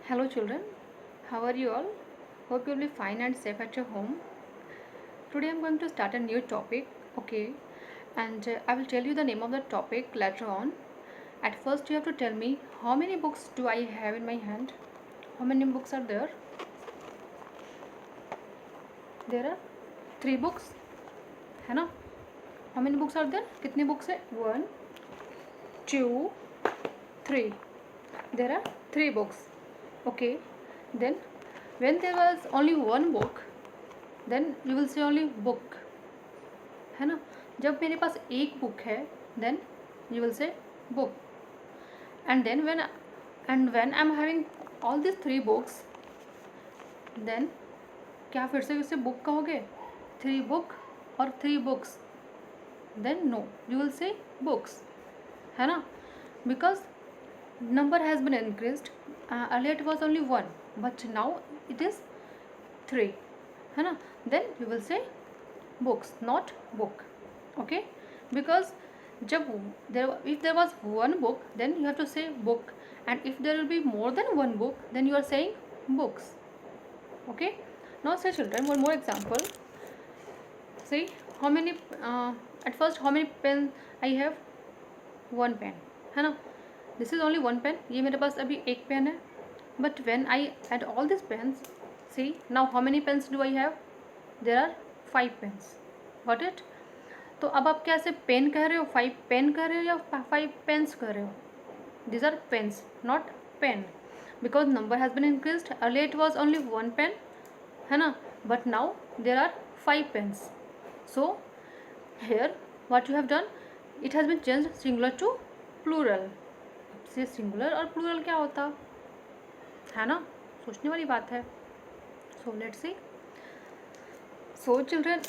Hello children, how are you all? Hope you'll be fine and safe at your home. Today I'm going to start a new topic, okay? And I will tell you the name of the topic later on. At first you have to tell me how many books do I have in my hand? How many books are there? There are 3 books, है ना? How many books are there? कितने books है? 1, 2, 3. There are 3 books, okay? Then when there was only one book, then you will say only book, है ना? जब मेरे पास एक book है, then you will say book. And then when I am having all these 3 books, then क्या फिर से उसे बुक कहोगे? 3 book और 3 books? Then no, you will say books, है ना? Because number has been increased. Earlier it was only 1, but now it is 3, है ना? Then you will say books, not book, okay? Because जब if there was one book, then you have to say book, and if there will be more than one book, then you are saying books, okay? Now say children, one more example. See how many at first how many pen I have? One pen, है ना? This is only one pen. ये मेरे पास अभी एक pen है. But when I add all these pens, see now how many pens do I have? There are 5 pens. Got it? तो अब आप कैसे पेन कह रहे हो? 5 पेन कह रहे हो या 5 पेन्स कह रहे हो? These are pens, not pen, because number has been increased. Earlier it was only one pen, है ना? But now there are 5 pens. So here what you have done, it has been changed singular to plural. से singular और plural क्या होता है ना? सोचने वाली बात है. So let's see. So children,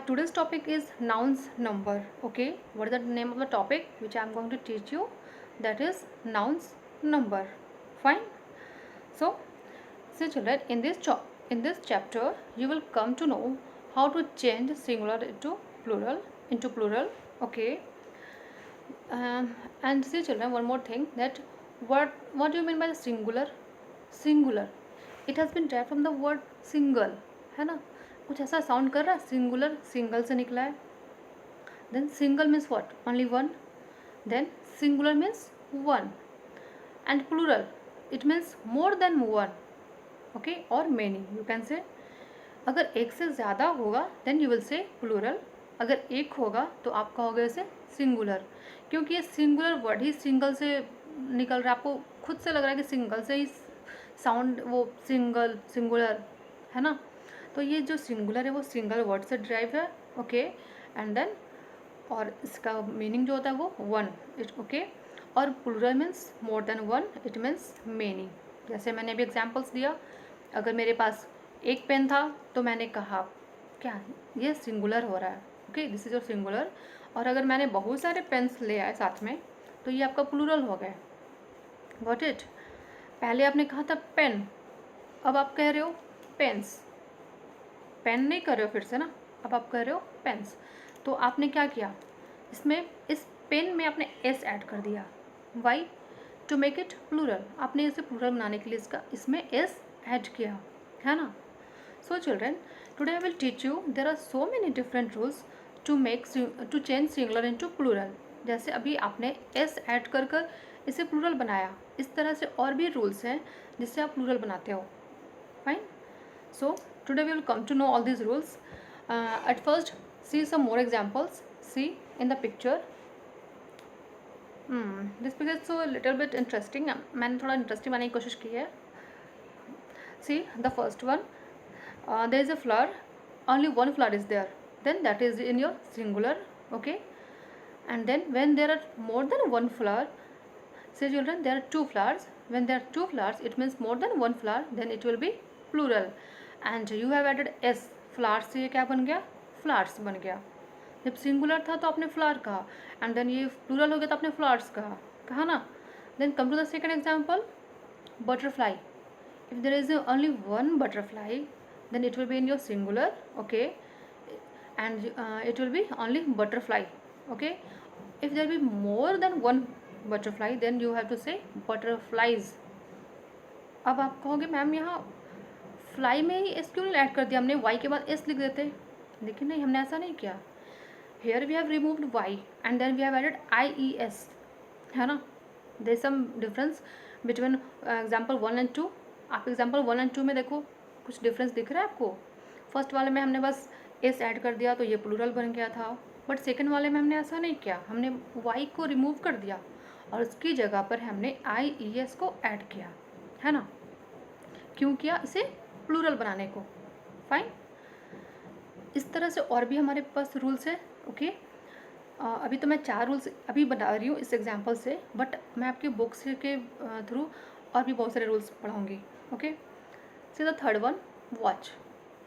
today's topic is nouns number, okay? What is the name of the topic which I am going to teach you? That is nouns number. Fine. So children, in this chapter you will come to know how to change singular into plural, okay? And see children, one more thing, that what do you mean by the singular? It has been derived from the word single, है ना? कुछ ऐसा sound कर रहा है. Singular single से निकला है. Then single means what? Only one. Then singular means one, and plural it means more than one, okay, और मेनी. यू कैन से अगर एक से ज़्यादा होगा then you will say plural. अगर एक होगा तो आप कहोगे उसे सिंगुलर, क्योंकि ये सिंगुलर वर्ड ही सिंगल से निकल रहा है. आपको खुद से लग रहा है कि सिंगल से ही साउंड वो सिंगुलर है ना? तो ये जो सिंगुलर है वो सिंगल वर्ड से ड्राइव है, ओके. एंड देन और इसका मीनिंग जो होता है वो वन, ओके. और plural means more than one, it means many. जैसे मैंने अभी एग्जांपल्स दिया. अगर मेरे पास एक पेन था तो मैंने कहा क्या ये सिंगुलर हो रहा है, okay, this is your singular. और अगर मैंने बहुत सारे पेन्स ले आए साथ में तो ये आपका प्लूरल हो गया. Got it? पहले आपने कहा था पेन, अब आप कह रहे हो पेन्स. पेन नहीं कर रहे हो फिर से ना, अब आप कह रहे हो पेन्स. तो आपने क्या किया, इसमें इस पेन में आपने एस ऐड कर दिया. Why? To make it plural. आपने इसे प्लूरल बनाने के लिए इसमें एस ऐड किया, है ना? So children, today I will teach you there are so many different rules to change singular into plural. जैसे अभी आपने एस ऐड कर इसे प्लूरल बनाया, इस तरह से और भी रूल्स हैं जिससे आप प्लूरल बनाते हो. Fine. So today we will come to know all these rules. At first see some more examples. See in the picture. This picture is so a little bit interesting. मैंने थोड़ा interesting बनाने की कोशिश की है. See the first one. There is a flower. Only one flower is there. Then that is in your singular, okay. And then when there are more than one flower, say children, there are 2 flowers. When there are 2 flowers, it means more than one flower. Then it will be plural. And you have added S. Flowers से ये क्या बन गया? Flowers बन गया. जब singular था तो आपने फ्लावर कहा, एंड देन ये प्लूरल हो गया तो आपने फ्लावर्स कहा ना. Then come to the second example, butterfly. If there is only one butterfly then it will be in your singular, okay, and it will be only butterfly, okay. If there be more than one butterfly, then you have to say butterflies. अब आप कहोगे ma'am यहाँ fly में ही S क्यों नहीं add कर दिया, हमने वाई के बाद एस लिख देते, लेकिन नहीं, हमने ऐसा नहीं किया। Here we have removed Y and then we have added I E S, है ना। There is some difference between example 1 and 2। आप एग्जाम्पल 1 एंड 2 में देखो, कुछ डिफरेंस दिख रहा है आपको। फर्स्ट वाले में हमने बस एस ऐड कर दिया तो ये प्लूरल बन गया था, बट सेकेंड वाले में हमने ऐसा नहीं किया, हमने वाई को रिमूव कर दिया और उसकी जगह पर हमने आई ई एस को ऐड किया, है ना। क्यों किया? इसे प्लूरल बनाने को। फाइन। इस तरह से और भी हमारे पास रूल्स है। ओके, अभी तो मैं 4 रूल्स अभी बता रही हूँ इस एग्जाम्पल से, बट मैं आपकी बुक्स के थ्रू और भी बहुत सारे रूल्स पढ़ाऊँगी। Okay, see the third one, watch.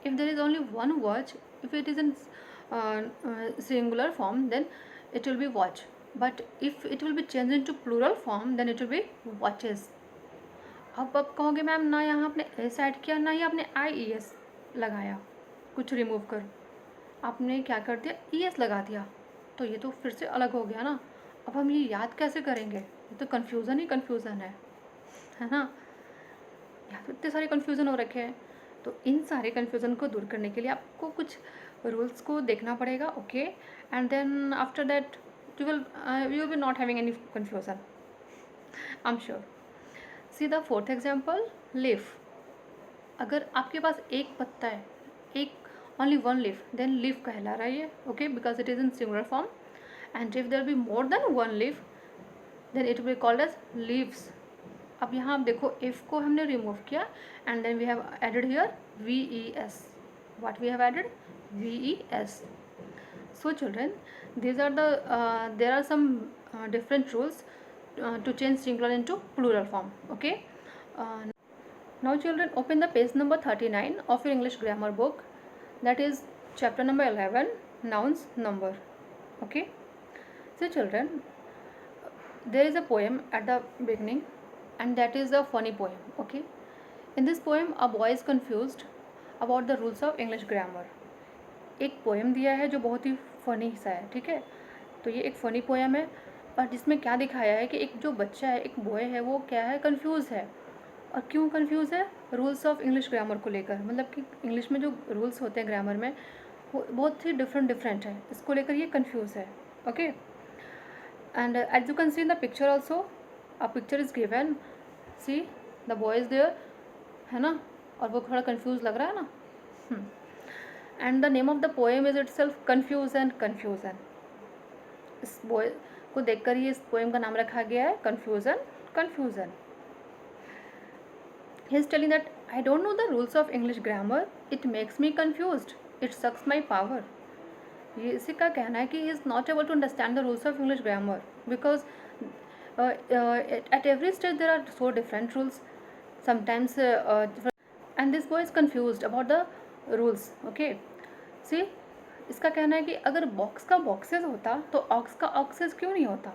If there is only one watch, if it is in singular form, then it will be watch, but if it will be changed into plural form, then it will be watches. अब कहोगे ma'am ना यहाँ आपने S add किया ना ही आपने आई E S लगाया, कुछ रिमूव कर, आपने क्या कर दिया, ई एस लगा दिया, तो ये तो फिर से अलग हो गया ना। अब हम ये याद कैसे करेंगे? ये तो कन्फ्यूज़न ही कन्फ्यूज़न है ना। यहाँ तो इतने सारे कन्फ्यूज़न हो रखे हैं, तो इन सारे कन्फ्यूज़न को दूर करने के लिए आपको कुछ रूल्स को देखना पड़ेगा। Okay, and then after that you will be not having any confusion, I am sure. See the fourth example, leaf. अगर आपके पास एक पत्ता है, एक only one leaf, then leaf कहला रहा है ये। Okay, because it is in singular form, and if there be more than one leaf, then it will be called as leaves. अब यहाँ आप देखो, इफ को हमने रिमूव किया and then we have added here V E S. What we have added? VES. So children, these are the there are some different rules to change singular into plural form. Okay, now children, open the page number 39 of your English grammar book, that is chapter number 11, nouns, number. Okay, so children, there is a poem at the beginning and that is a funny poem. Okay, in this poem a boy is confused about the rules of English grammar. एक poem दिया है जो बहुत ही funny सा है, ठीक है। तो ये एक फ़नी पोएम है, और जिसमें क्या दिखाया है कि एक जो बच्चा है, एक बॉय है, वो क्या है, कंफ्यूज है। और क्यों कंफ्यूज है? रूल्स ऑफ इंग्लिश ग्रामर को लेकर, मतलब कि इंग्लिश में जो रूल्स होते हैं ग्रामर में, वो बहुत ही डिफरेंट है, इसको लेकर ये कंफ्यूज है। Okay, and as you can see in the picture also, a picture is given, see the boy is there, है ना, और वो थोड़ा कंफ्यूज लग रहा है ना। And the name of the poem is it self confusion. इस बॉय को देखकर ही इस पोएम का नाम रखा गया है, confusion. He is telling that I don't know the rules of English grammar, it makes me confused, it sucks my power. ये इसी का कहना है कि he is not able to understand the rules of English grammar because at every stage there are so different rules sometimes, and this boy is confused about the rules. Okay, see इसका कहना है कि अगर box का boxes होता तो aux का access क्यों नहीं होता,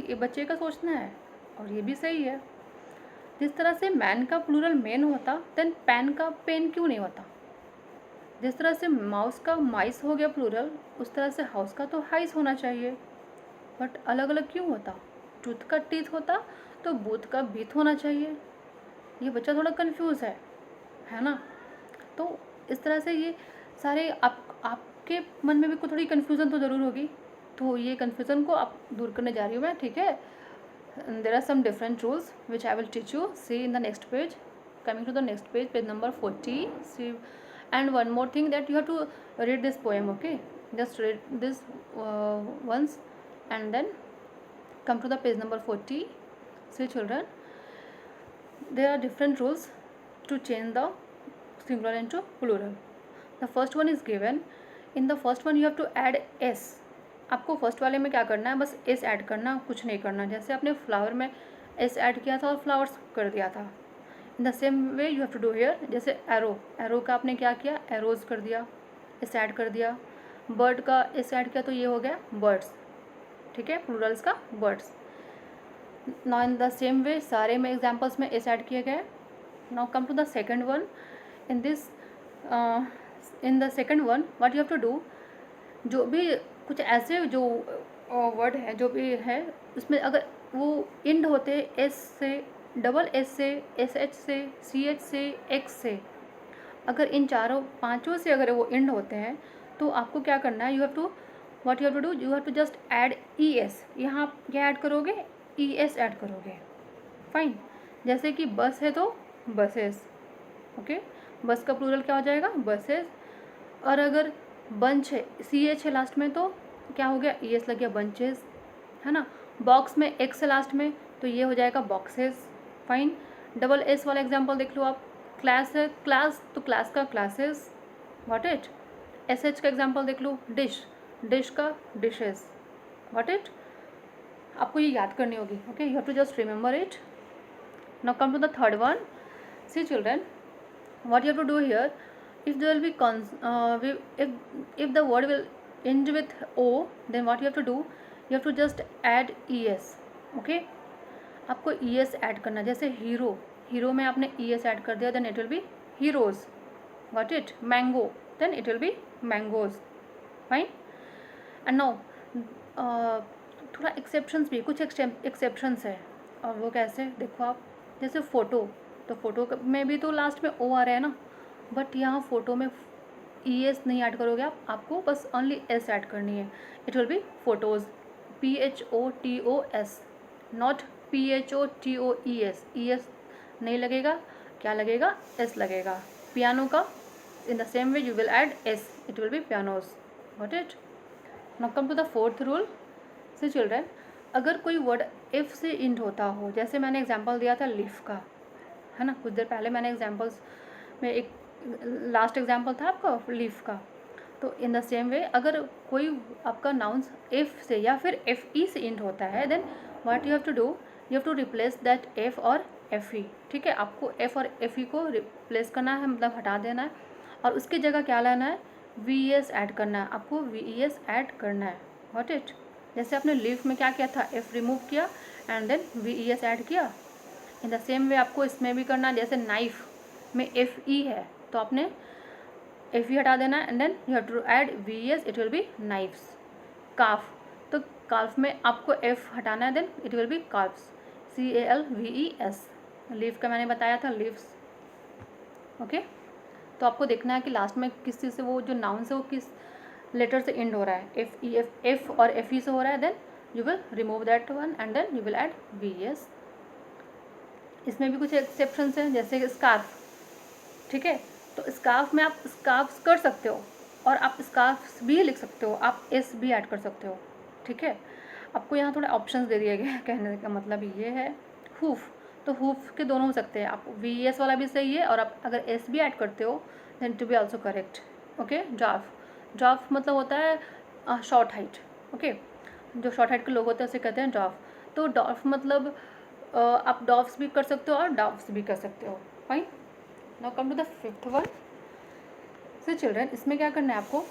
ये बच्चे का सोचना है, और ये भी सही है। जिस तरह से मैन का प्लूरल मैन होता, देन पैन का पेन क्यों नहीं होता। जिस तरह से माउस का माइस हो गया प्लूरल, उस तरह से हाउस का तो हाइस होना चाहिए, बट अलग अलग क्यों होता। टूथ का टीथ होता तो बूथ का बीथ होना चाहिए। ये बच्चा थोड़ा कंफ्यूज है ना। तो इस तरह से ये सारे आपके मन में भी कोई थोड़ी कन्फ्यूज़न तो ज़रूर होगी, तो ये कन्फ्यूज़न को आप दूर करने जा रही हूँ मैं, ठीक है। There are some different rules which I will teach you, see in the next page. Coming to the next page, page number 40, see, and one more thing that you have to read this poem. Okay, just read this once and then come to the page number 40. See children, there are different rules to change the singular into plural. The first one is given. In the first one you have to add s. आपको first वाले में क्या करना है, बस s add करना, कुछ नहीं करना। जैसे आपने फ्लावर में s ऐड किया था और फ्लावर्स कर दिया था, in the same way you have to do here. जैसे एरो का आपने क्या किया, एरोज कर दिया, s ऐड कर दिया। बर्ड का s ऐड किया तो ये हो गया बर्ड्स, ठीक है, प्लूरल्स का birds. Now in the same way सारे में एग्जाम्पल्स में एस ऐड किए गए। Now come to the second one. In this in the second one what you have to do, जो भी कुछ ऐसे जो वर्ड है जो भी है उसमें अगर वो इंड होते एस से, डबल एस से, एस एच से, सी एच से, एक्स से, अगर इन चारों पांचों से अगर वो इंड होते हैं तो आपको क्या करना है, you have to what you have to do, you have to just add E S. यहाँ आप क्या ऐड करोगे, ई एस ऐड करोगे। फाइन। जैसे कि बस है तो बसेस, ओके, बस का प्लूरल क्या हो जाएगा, बसेस। और अगर बंच है, सी एच है लास्ट में, तो क्या हो गया, ई एस लग गया, बंचेस, है ना। बॉक्स में एक्स है लास्ट में, तो ये हो जाएगा बॉक्सेस। फाइन। डबल एस वाला एग्जांपल देख लो आप, क्लास है, क्लास तो क्लास का classes, what it. S H का एग्जांपल देख लो, डिश, डिश का डिशेस, व्हाट इट। आपको ये याद करनी होगी, okay, you have to just remember it. Now come to the third one. See children, what you have to do here, if there will be if the word will end with o, then what you have to do, you have to just add es, okay। आपको es add करना, जैसे hero, hero में आपने es add कर दिया, then it will be heroes, got it। mango, then it will be mangoes, fine। and now थोड़ा exceptions भी, कुछ एक्सेप्शंस है, और वो कैसे देखो आप, जैसे फ़ोटो, तो फ़ोटो में भी तो लास्ट में ओ आ रहा है ना, बट यहाँ फ़ोटो में ई एस नहीं ऐड करोगे आप, आपको बस ओनली एस ऐड करनी है। It will be photos, P H O T O S, not P H O T O E S, E S नहीं लगेगा, क्या लगेगा, एस लगेगा। पियानो का in the same way you will add S, it will be pianos, got it. Now come to the fourth rule. See children, अगर कोई word if से end होता हो, जैसे मैंने एग्जांपल दिया था लीफ का, है ना, कुछ देर पहले मैंने एग्जांपल्स में एक लास्ट एग्जांपल था आपका लीफ का, तो इन द सेम वे अगर कोई आपका नाउन्स इफ़ से या फिर एफ ई से इंड होता है, then what you have to do, you have to replace that F और एफ ई, ठीक है। आपको एफ और एफ ई को रिप्लेस करना है, मतलब हटा देना है, और उसकी जगह क्या लाना है, वी एस ऐड करना है, आपको वी ई एस ऐड करना है, व्हाट इट। जैसे आपने लीफ में क्या किया था, एफ रिमूव किया and then V E S add किया, इन द सेम वे आपको इसमें भी करना है। जैसे नाइफ में एफ ई है, तो आपने एफ ई हटा देना है and then you have to add V S, it will be knifes. Calf, तो काफ में आपको एफ हटाना है, then it will be calfs, C A L V E S. Leaf का मैंने बताया था, लीव्स, ओके। तो आपको देखना है कि लास्ट में किस चीज़ से वो जो नाउन से वो किस लेटर से एंड हो रहा है, एफ ई, एफ और एफ ई से हो रहा है, then you will remove that one and then you will add V S. इसमें भी कुछ एक्सेप्शंस हैं, जैसे स्कार्फ, ठीक है, तो स्कार्फ में आप स्कार्फ्स कर सकते हो और आप स्कार्फ्स भी लिख सकते हो, आप एस भी ऐड कर सकते हो, ठीक है। आपको यहाँ थोड़े ऑप्शंस दे दिए गए, कहने का मतलब ये है। हुफ, तो हुफ के दोनों हो सकते हैं, आप वी एस वाला भी सही है, और आप अगर एस भी ऐड करते हो then to be also correct, okay. Dwarf, dwarf मतलब होता है शॉर्ट हाइट, ओके, जो शॉर्ट हाइट के लोग होते हैं उसे कहते हैं ड्राफ। तो डॉर्फ मतलब आप डॉफ्स भी कर सकते हो और डॉफ्स भी कर सकते हो, fine. Now come to the fifth one. So children, इसमें क्या करना है आपको,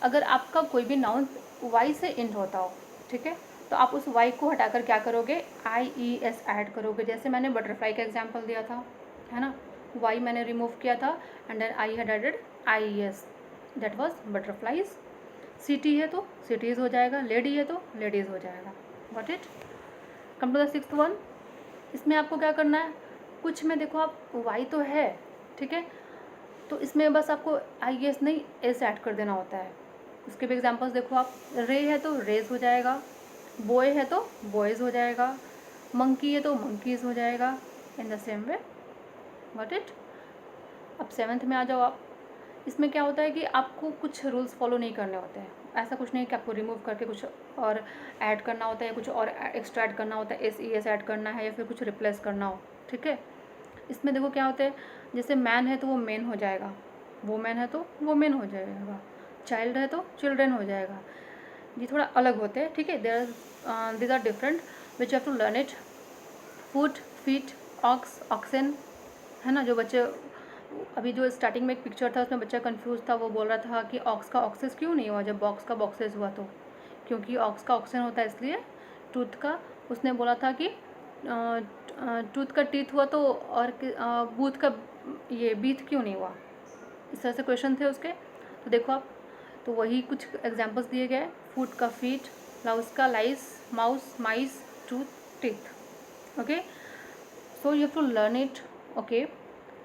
अगर आपका कोई भी नाउन वाई से एंड होता हो, ठीक है, तो आप उस वाई को हटाकर क्या करोगे, आई ई एस ऐड करोगे। जैसे मैंने बटरफ्लाई का एग्जांपल दिया था, है ना, वाई मैंने रिमूव किया था and then I had added I E S, that was butterflies. City है तो सिटीज़ हो जाएगा, लेडी है तो लेडीज़ हो जाएगा, got it. Come to the sixth one. इसमें आपको क्या करना है, कुछ में देखो आप वाई तो है, ठीक है, तो इसमें बस आपको आई एस नहीं एस ऐड कर देना होता है। उसके भी एग्जांपल्स देखो आप, रे है तो रेज हो जाएगा, बॉय है तो बॉयज़ हो जाएगा, मंकी है तो मंकीज़ हो जाएगा, इन the same way, got it. अब सेवन्थ में आ जाओ आप। इसमें क्या होता है कि आपको कुछ रूल्स फॉलो नहीं करने होते हैं, ऐसा कुछ नहीं कि आपको रिमूव करके कुछ और ऐड करना होता है, कुछ और एक्स्ट्रा ऐड करना होता है, एस ई एस ऐड करना है या फिर कुछ रिप्लेस करना हो, ठीक है। इसमें देखो क्या होता है, जैसे मैन है तो वो मेन हो जाएगा, वुमेन है तो वुमेन हो जाएगा, चाइल्ड है तो चिल्ड्रन हो जाएगा। ये थोड़ा अलग होते हैं, ठीक है, these are different which have to learn it. Foot, feet, ox, oxen, है ना। जो बच्चे अभी जो स्टार्टिंग में एक पिक्चर था उसमें बच्चा कंफ्यूज था, वो बोल रहा था कि ऑक्स का ऑक्सेस क्यों नहीं हुआ जब बॉक्स का बॉक्सेस हुआ, तो क्योंकि ऑक्स का ऑक्सन होता है इसलिए। टूथ का उसने बोला था कि टूथ का टीथ हुआ तो, और बूथ का ये बीथ क्यों नहीं हुआ, इस तरह से क्वेश्चन थे उसके। तो देखो आप, तो वही कुछ एग्जांपल्स दिए गए, फूट का फीट, लाउस का lice, mouse, mice, tooth, teeth. Okay, so you have to learn it. Okay,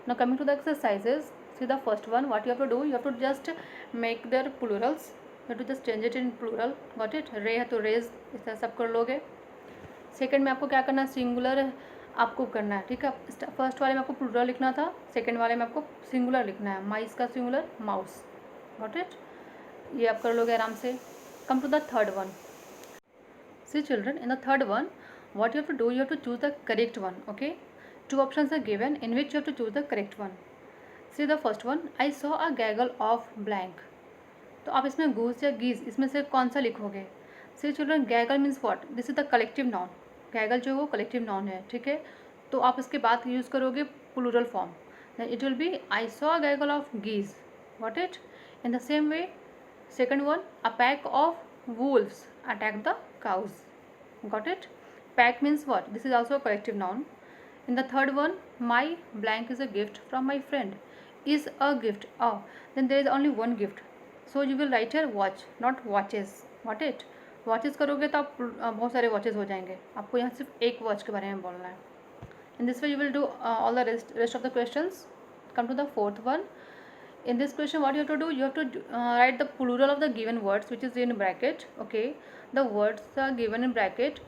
now coming to the exercises, see the first one. What you have to do, you have to just make their plurals. You have to just change it in plural. Got it? रे है तो raise, इस तरह सब कर लोगे. Second में आपको क्या करना है, सिंगुलर आपको करना है. ठीक है, फर्स्ट वाले में आपको प्लूरल लिखना था, सेकंड वाले में आपको सिंगुलर लिखना है. माइस का सिंगुलर माउस. Got it? ये आप कर लोगे आराम से. Come to the third one. See children, in the third one, what you have to do, you have to choose the correct one. Okay, two options are given in which you have to choose the correct one. See the first one, I saw a gaggle of blank. तो आप इसमें goose या गीज इसमें से कौन सा लिखोगे? See children, gaggle means what? This is the collective noun. gaggle जो है वो collective noun है. ठीक है, तो आप इसके बाद यूज़ करोगे plural form. Then it will be I saw a gaggle of geese. Got it? In the same way, second one, a pack of wolves attacked the cows. Got it? Pack means what? This is also a collective noun. In the third one, my blank is a gift from my friend. Is a gift. Oh, then there is only one gift. So you will write here watch, not watches. Got it? Watches करोगे तो आप बहुत सारे watches हो जाएंगे. आपको यहाँ सिर्फ एक watch के बारे में बोलना है. In this way you will do all the rest of the questions. Come to the fourth one. In this question, what you have to do, you have to write the plural of the given words which is in bracket. Okay, the words are given in bracket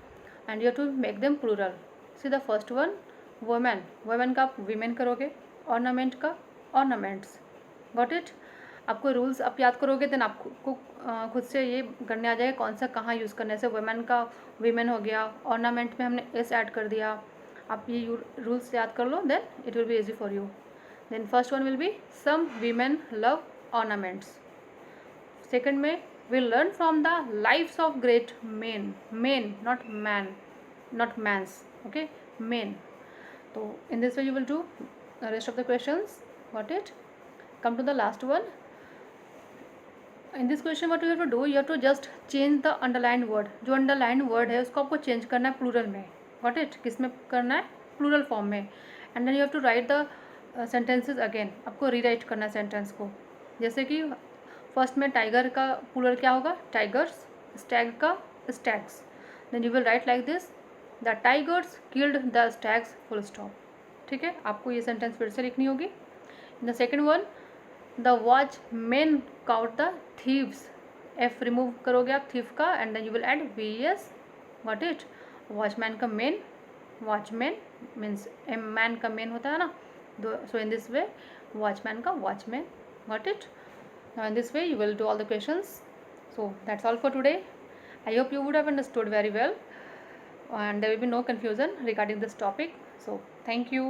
and you have to make them plural. See the first one, woman. women का आप women करोगे. ornament का ornaments. got it? आपको rules आप याद करोगे then आपको खुद से ये करने आ जाएगा कौन सा कहाँ यूज़ करने से. women का women हो गया. ornament में हमने s ऐड कर दिया. आप ये रूल्स याद कर लो, then it will be easy for you. Then first one will be some women love ornaments. Second में we'll learn from the lives of great men. Men, not man, not mans. Okay, men. So in this way you will do the rest of the questions. Got it? Come to the last one. In this question what you have to do, you have to just change the underlined word. जो underlined word है उसको आपको change करना है plural में. Got it? किस में करना है? Plural form में. And then you have to write the sentences again. आपको रीराइट करना है सेंटेंस को. जैसे कि फर्स्ट में टाइगर का प्लूरल क्या होगा? टाइगर्स. स्टैग का stags. Then you will write like this, the tigers killed the stags, full stop. ठीक है, आपको ये सेंटेंस फिर से लिखनी होगी. In the second one, the watchman caught the thieves. F remove करोगे आप थीव का and then you will add V S. Got it? Watchman का मेन, वॉचमैन मीन्स मैन का मेन होता है ना. So in this way, watchman ka watchman. Got it? Now in this way you will do all the questions. So that's all for today. I hope you would have understood very well and there will be no confusion regarding this topic. So thank you.